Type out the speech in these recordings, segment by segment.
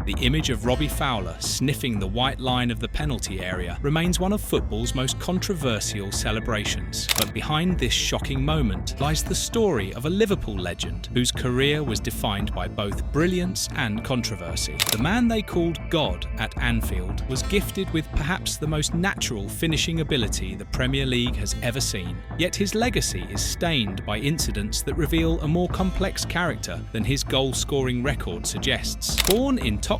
The image of Robbie Fowler sniffing the white line of the penalty area remains one of football's most controversial celebrations. But behind this shocking moment lies the story of a Liverpool legend whose career was defined by both brilliance and controversy. The man they called God at Anfield was gifted with perhaps the most natural finishing ability the Premier League has ever seen. Yet his legacy is stained by incidents that reveal a more complex character than his goal-scoring record suggests. Born in Toxteth,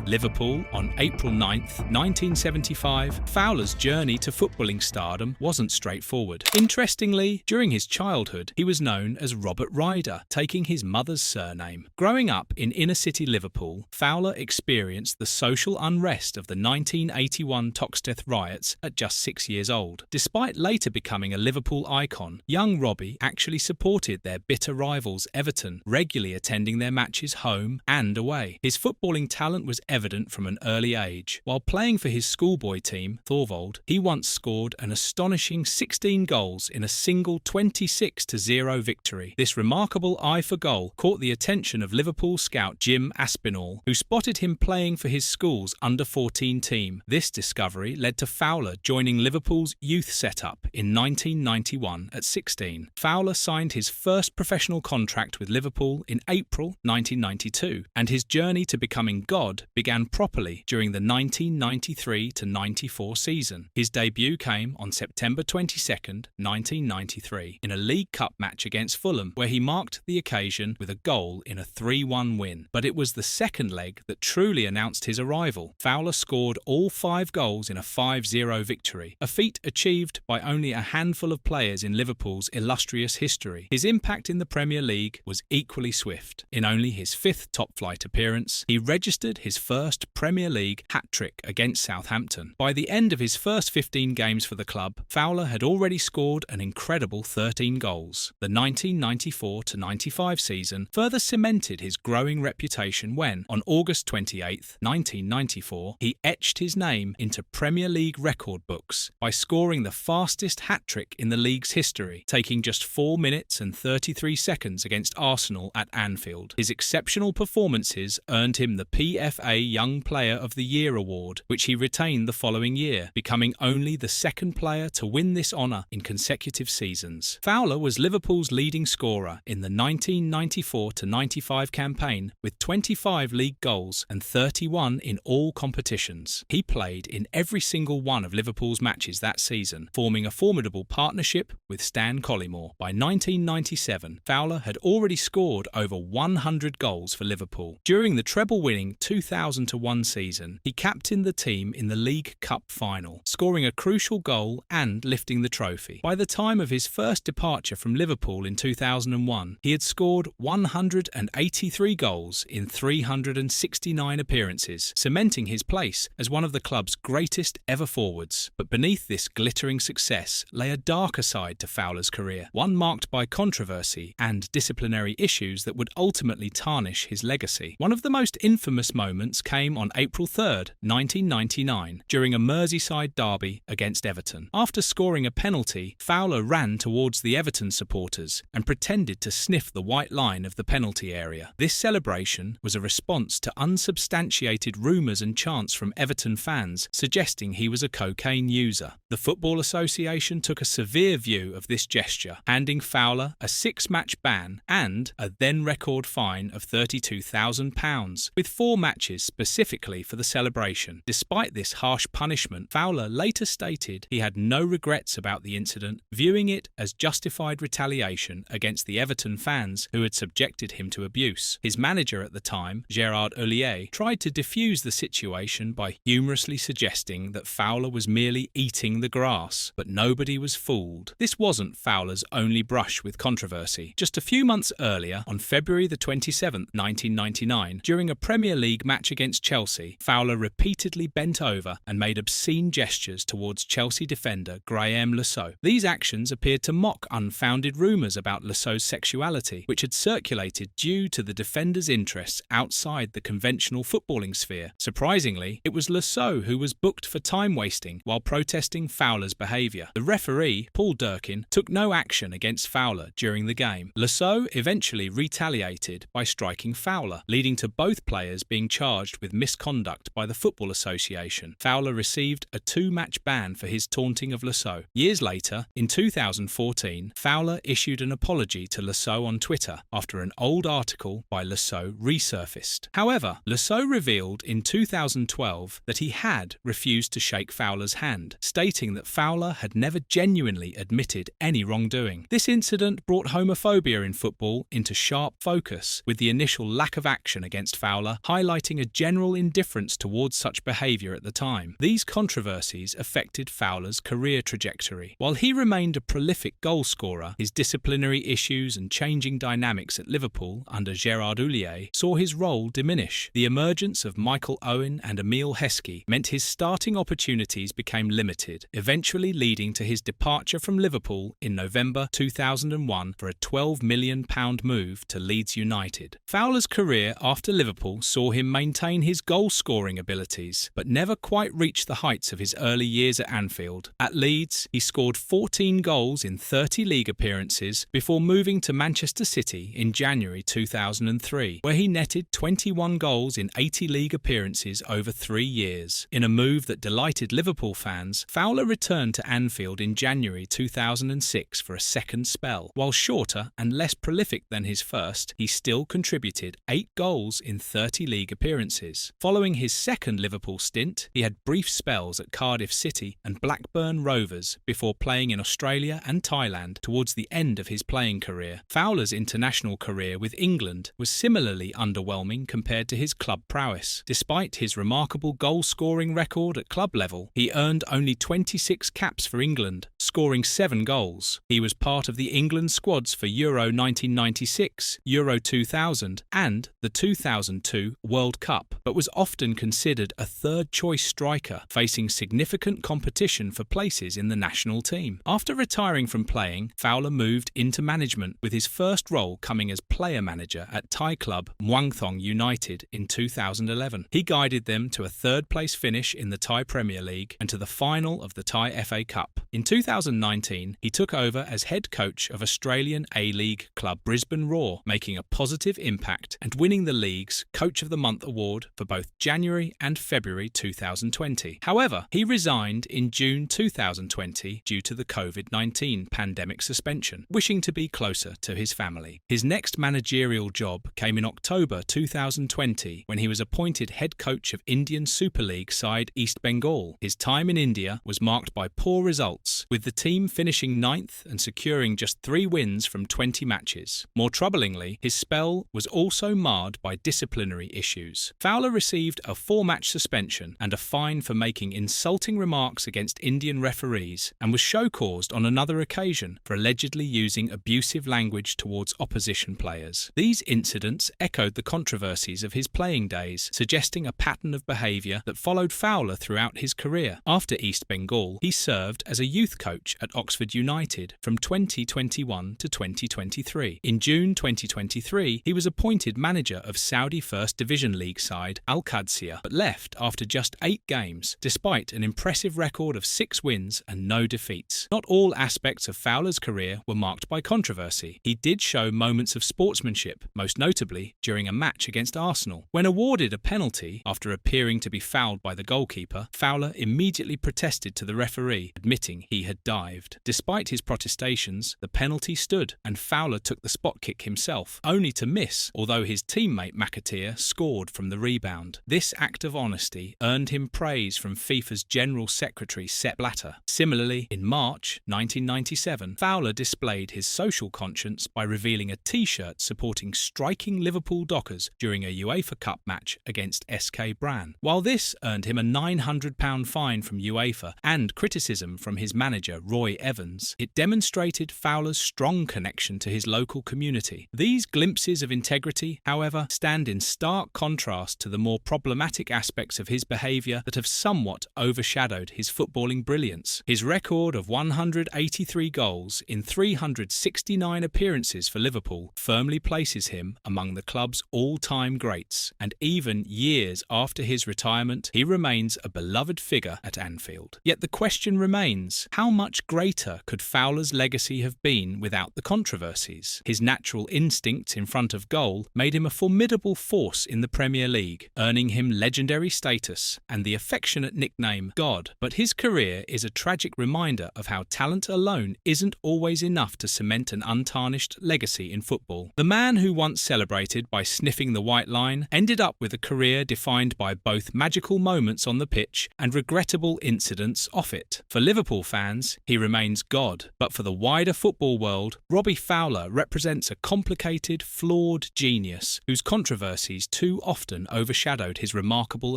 Liverpool on April 9, 1975, Fowler's journey to footballing stardom wasn't straightforward. Interestingly, during his childhood, he was known as Robert Ryder, taking his mother's surname. Growing up in inner-city Liverpool, Fowler experienced the social unrest of the 1981 Toxteth riots at just 6 years old. Despite later becoming a Liverpool icon, young Robbie actually supported their bitter rivals Everton, regularly attending their matches home and away. His footballing talent was evident from an early age. While playing for his schoolboy team, Thorvald, he once scored an astonishing 16 goals in a single 26-0 victory. This remarkable eye for goal caught the attention of Liverpool scout Jim Aspinall, who spotted him playing for his school's under-14 team. This discovery led to Fowler joining Liverpool's youth setup in 1991 at 16. Fowler signed his first professional contract with Liverpool in April 1992, and his journey to becoming God began properly during the 1993-94 season. His debut came on September 22, 1993, in a League Cup match against Fulham, where he marked the occasion with a goal in a 3-1 win. But it was the second leg that truly announced his arrival. Fowler scored all 5 goals in a 5-0 victory, a feat achieved by only a handful of players in Liverpool's illustrious history. His impact in the Premier League was equally swift. In only his 5th top-flight appearance, he registered his first Premier League hat-trick against Southampton. By the end of his first 15 games for the club, Fowler had already scored an incredible 13 goals. The 1994-95 season further cemented his growing reputation when, on August 28, 1994, he etched his name into Premier League record books by scoring the fastest hat-trick in the league's history, taking just 4 minutes and 33 seconds against Arsenal at Anfield. His exceptional performances earned him the PFA Young Player of the Year award, which he retained the following year, becoming only the second player to win this honour in consecutive seasons. Fowler was Liverpool's leading scorer in the 1994-95 campaign, with 25 league goals and 31 in all competitions. He played in every single one of Liverpool's matches that season, forming a formidable partnership with Stan Collymore. By 1997, Fowler had already scored over 100 goals for Liverpool. During the treble-winning 2001 season, he captained the team in the League Cup final, scoring a crucial goal and lifting the trophy. By the time of his first departure from Liverpool in 2001, he had scored 183 goals in 369 appearances, cementing his place as one of the club's greatest ever forwards. But beneath this glittering success lay a darker side to Fowler's career, one marked by controversy and disciplinary issues that would ultimately tarnish his legacy. One of the most infamous moments came on April 3, 1999, during a Merseyside derby against Everton. After scoring a penalty, Fowler ran towards the Everton supporters and pretended to sniff the white line of the penalty area. This celebration was a response to unsubstantiated rumours and chants from Everton fans suggesting he was a cocaine user. The Football Association took a severe view of this gesture, handing Fowler a 6-match ban and a then-record fine of £32,000, with 4 matches specifically for the celebration. Despite this harsh punishment, Fowler later stated he had no regrets about the incident, viewing it as justified retaliation against the Everton fans who had subjected him to abuse. His manager at the time, Gerard Houllier, tried to defuse the situation by humorously suggesting that Fowler was merely eating the grass, but nobody was fooled. This wasn't Fowler's only brush with controversy. Just a few months earlier, on February the 27th, 1999, during a Premier League match against Chelsea, Fowler repeatedly bent over and made obscene gestures towards Chelsea defender Graham Lasseau. These actions appeared to mock unfounded rumours about Lasseau's sexuality, which had circulated due to the defender's interests outside the conventional footballing sphere. Surprisingly, it was Lasseau who was booked for time wasting while protesting Fowler's behaviour. The referee, Paul Durkin, took no action against Fowler during the game. Lasso eventually retaliated by striking Fowler, leading to both players being charged with misconduct by the Football Association. Fowler received a 2-match ban for his taunting of Lasso. Years later, in 2014, Fowler issued an apology to Lasso on Twitter after an old article by Lasso resurfaced. However, Lasso revealed in 2012 that he had refused to shake Fowler's hand, stating that Fowler had never genuinely admitted any wrongdoing. This incident brought homophobia in football into sharp focus, with the initial lack of action against Fowler highlighting a general indifference towards such behaviour at the time. These controversies affected Fowler's career trajectory. While he remained a prolific goalscorer, his disciplinary issues and changing dynamics at Liverpool under Gerard Houllier saw his role diminish. The emergence of Michael Owen and Emile Heskey meant his starting opportunities became limited, eventually leading to his departure from Liverpool in November 2001 for a £12 million move to Leeds United. Fowler's career after Liverpool saw him maintain his goal-scoring abilities, but never quite reach the heights of his early years at Anfield. At Leeds, he scored 14 goals in 30 league appearances before moving to Manchester City in January 2003, where he netted 21 goals in 80 league appearances over 3 years. In a move that delighted Liverpool fans, Fowler returned to Anfield in January 2006 for a second spell. While shorter and less prolific than his first, he still contributed 8 goals in 30 league appearances. Following his second Liverpool stint, he had brief spells at Cardiff City and Blackburn Rovers before playing in Australia and Thailand towards the end of his playing career. Fowler's international career with England was similarly underwhelming compared to his club prowess. Despite his remarkable goal-scoring record at club level, he earned only 26 caps for England, scoring 7 goals. He was part of the England squads for Euro 1996, Euro 2000 and the 2002 World Cup, but was often considered a third-choice striker, facing significant competition for places in the national team. After retiring from playing, Fowler moved into management, with his first role coming as player manager at Thai club Muang Thong United in 2011. He guided them to a third-place finish in the Thai Premier League and to the final of the Thai FA Cup. In 2019, he took over as head coach of Australian A-League club Brisbane Roar, making a positive impact and winning the league's Coach of the Month award for both January and February 2020. However, he resigned in June 2020 due to the COVID-19 pandemic suspension, wishing to be closer to his family. His next managerial job came in October 2020 when he was appointed head coach of Indian Super League side East Bengal. His time in India was marked by poor results, with the team finishing 9th and securing just 3 wins from 20 matches. More troublingly, his spell was also marred by disciplinary issues. Fowler received a 4-match suspension and a fine for making insulting remarks against Indian referees, and was show-caused on another occasion for allegedly using abusive language towards opposition players. These incidents echoed the controversies of his playing days, suggesting a pattern of behaviour that followed Fowler throughout his career. After East Bengal, he served as a youth coach at Oxford United from 2021 to 2023. In June 2023, he was appointed manager of Saudi First Division League side Al Qadsiya, but left after just 8 games, despite an impressive record of 6 wins and no defeats. Not all aspects of Fowler's career were marked by controversy. He did show moments of sportsmanship, most notably during a match against Arsenal. When awarded a penalty after appearing to be fouled by the goalkeeper, Fowler immediately protested to the referee, admitting he had dived. Despite his protestations, the penalty stood, and Fowler took the spot kick himself, only to miss, although his teammate McAteer scored from the rebound. This act of honesty earned him praise from FIFA's General Secretary Sepp Blatter. Similarly, in March 1997, Fowler displayed his social conscience by revealing a T-shirt supporting striking Liverpool Dockers during a UEFA Cup match against SK Brann. While this earned him a £900 fine from UEFA and criticism from his manager Roy Evans, it demonstrated Fowler's strong connection to his local community. These glimpses of integrity, however, stand in stark contrast to the more problematic aspects of his behaviour that have somewhat overshadowed his footballing brilliance. His record of 183 goals in 369 appearances for Liverpool firmly places him among the club's all-time greats, and even years after his retirement, he remains a beloved figure at Anfield. Yet Yet the question remains, how much greater could Fowler's legacy have been without the controversies? His natural instincts in front of goal made him a formidable force in the Premier League, earning him legendary status and the affectionate nickname God. But his career is a tragic reminder of how talent alone isn't always enough to cement an untarnished legacy in football. The man who once celebrated by sniffing the white line ended up with a career defined by both magical moments on the pitch and regrettable incidents off it. For Liverpool fans, he remains God, but for the wider football world, Robbie Fowler represents a complicated, flawed genius whose controversies too often overshadowed his remarkable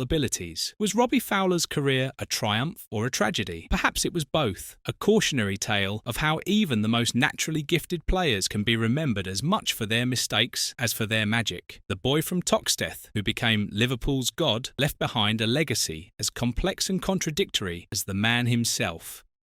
abilities. Was Robbie Fowler's career a triumph or a tragedy? Perhaps it was both, a cautionary tale of how even the most naturally gifted players can be remembered as much for their mistakes as for their magic. The boy from Toxteth, who became Liverpool's God, left behind a legacy as complex and contradictory as the man himself.